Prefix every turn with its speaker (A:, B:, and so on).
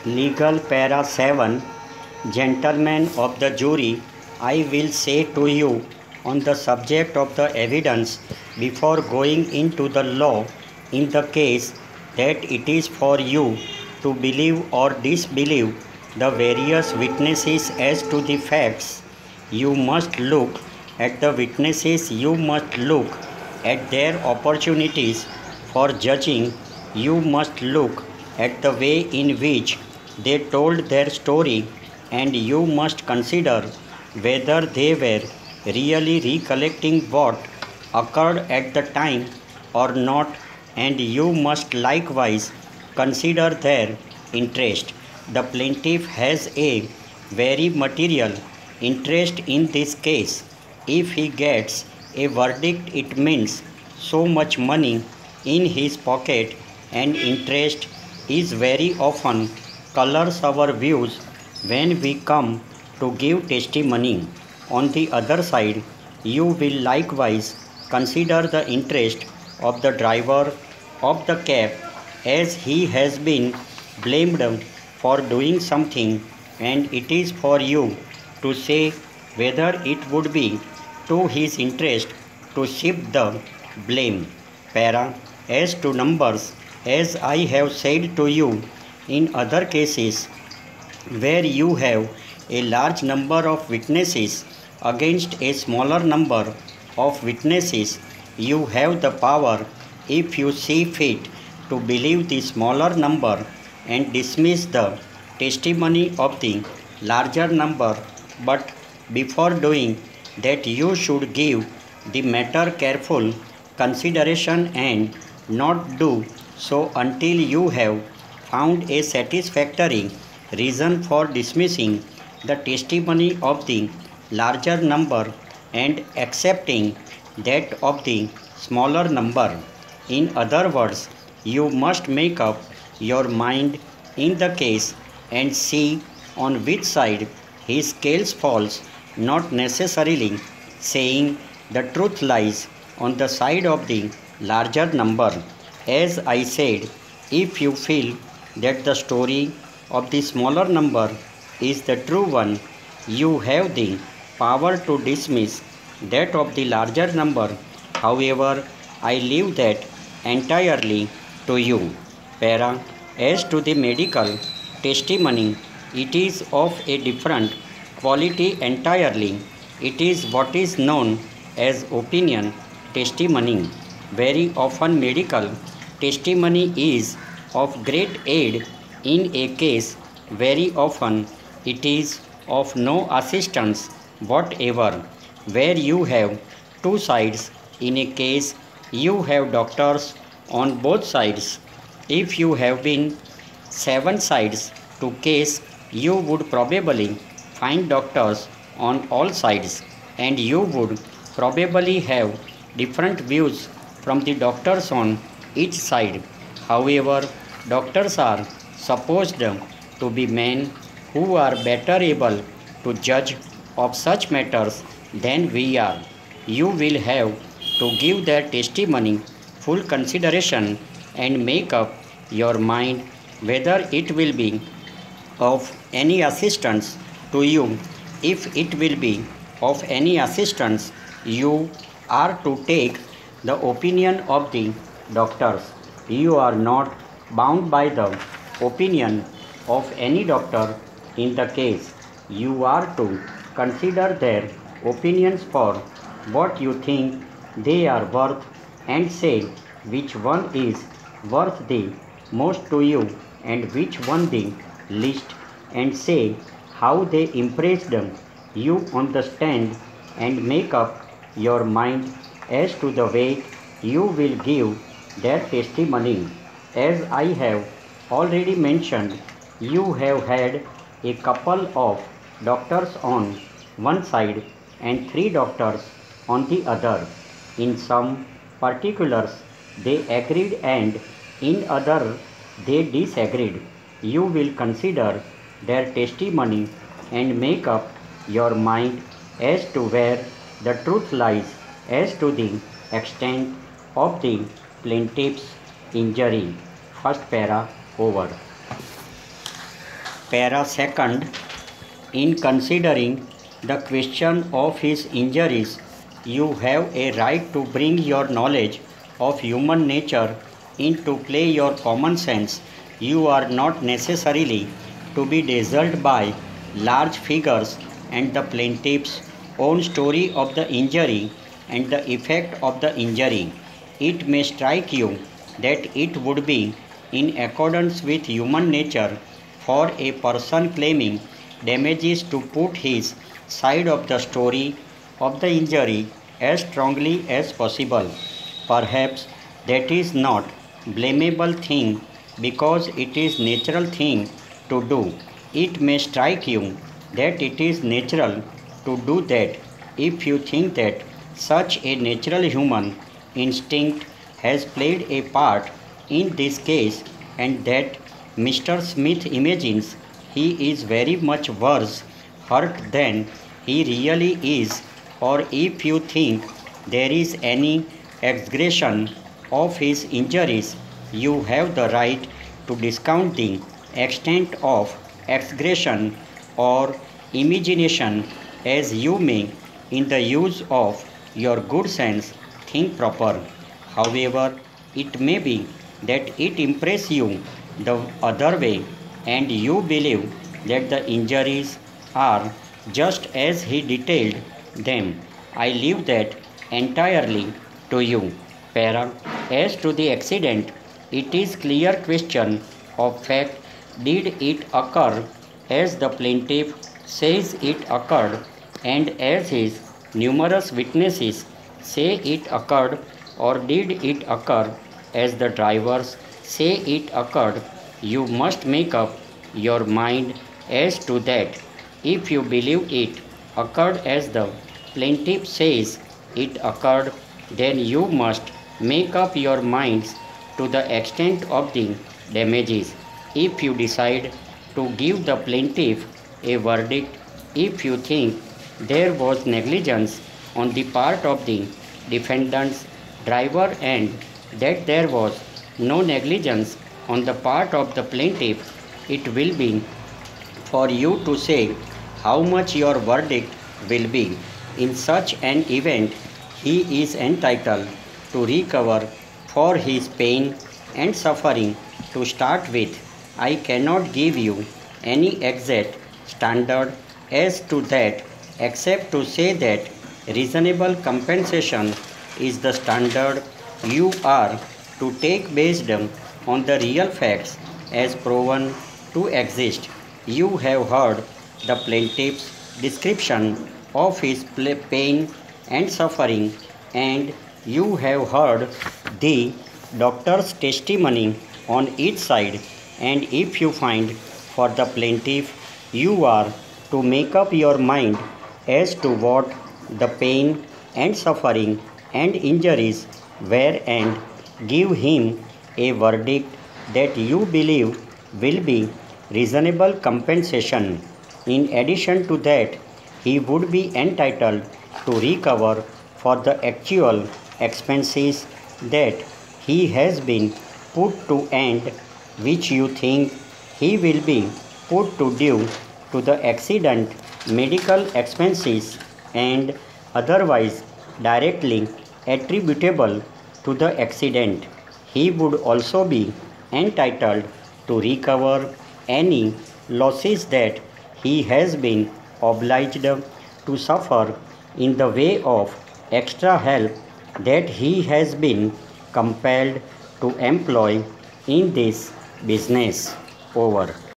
A: Legal Para 7. Gentlemen of the jury, I will say to you on the subject of the evidence before going into the law in the case that it is for you to believe or disbelieve the various witnesses as to the facts. You must look at the witnesses, you must look at their opportunities for judging, you must look at the way in which they told their story, and you must consider whether they were really recollecting what occurred at the time or not, and you must likewise consider their interest. The plaintiff has a very material interest in this case. If he gets a verdict, it means so much money in his pocket, and interest is very often colors our views when we come to give testimony. On the other side, you will likewise consider the interest of the driver of the cab, as he has been blamed for doing something, and it is for you to say whether it would be to his interest to shift the blame. Para. As to numbers, as I have said to you in other cases where you have a large number of witnesses against a smaller number of witnesses, you have the power, if you see fit, to believe the smaller number and dismiss the testimony of the larger number, but before doing that you should give the matter careful consideration and not do so until you have found a satisfactory reason for dismissing the testimony of the larger number and accepting that of the smaller number. In other words, you must make up your mind in the case and see on which side his scales falls, not necessarily saying the truth lies on the side of the larger number. As I said, if you feel that the story of the smaller number is the true one, you have the power to dismiss that of the larger number. However, I leave that entirely to you. Para. As to the medical testimony, it is of a different quality entirely. It is what is known as opinion testimony. Very often, medical testimony is of great aid in a case. Very often, it is of no assistance whatever. Where you have two sides in a case, you have doctors on both sides. If you have been 7 sides to case, you would probably find doctors on all sides, and you would probably have different views from the doctors on each side. However, doctors are supposed to be men who are better able to judge of such matters than we are. You will have to give their testimony full consideration and make up your mind whether it will be of any assistance to you. If it will be of any assistance, you are to take the opinion of the doctors. You are not bound by the opinion of any doctor in the case. You are to consider their opinions for what you think they are worth and say which one is worth the most to you and which one the least, and say how they impressed you on the stand, and make up your mind as to the way you will give their testimony. As I have already mentioned, you have had a couple of doctors on one side and 3 doctors on the other. In some particulars they agreed, and in other they disagreed. You will consider their testimony and make up your mind as to where the truth lies as to the extent of the plaintiff's injury. First para over. Para second, in considering the question of his injuries, you have a right to bring your knowledge of human nature into play, your common sense. You are not necessarily to be dazzled by large figures and the plaintiff's own story of the injury and the effect of the injury. It may strike you that it would be in accordance with human nature for a person claiming damages to put his side of the story of the injury as strongly as possible. Perhaps that is not blamable thing because it is natural thing to do. It may strike you that it is natural to do that if you think that such a natural human instinct has played a part in this case and that Mr. Smith imagines he is very much worse hurt than he really is, or if you think there is any exaggeration of his injuries, you have the right to discount the extent of exaggeration or imagination as you may, in the use of your good sense, think proper. However, it may be that it impresses you the other way and you believe that the injuries are just as he detailed them. I leave that entirely to you. Para. As to the accident, it is clear question of fact. Did it occur as the plaintiff says it occurred and as his numerous witnesses say it occurred, or did it occur as the drivers say it occurred? You must make up your mind as to that. If you believe it occurred as the plaintiff says it occurred, then you must make up your minds to the extent of the damages. If you decide to give the plaintiff a verdict, if you think there was negligence on the part of the defendant's driver and that there was no negligence on the part of the plaintiff, it will be for you to say how much your verdict will be. In such an event, he is entitled to recover for his pain and suffering. To start with, I cannot give you any exact standard as to that except to say that reasonable compensation is the standard you are to take based on the real facts as proven to exist. You have heard the plaintiff's description of his pain and suffering, and you have heard the doctor's testimony on each side, and if you find for the plaintiff, you are to make up your mind as to what the pain and suffering and injuries were and give him a verdict that you believe will be reasonable compensation. In addition to that, he would be entitled to recover for the actual expenses that he has been put to and which you think he will be put to due to the accident, medical expenses and otherwise directly attributable to the accident. He would also be entitled to recover any losses that he has been obliged to suffer in the way of extra help that he has been compelled to employ in this business. Over.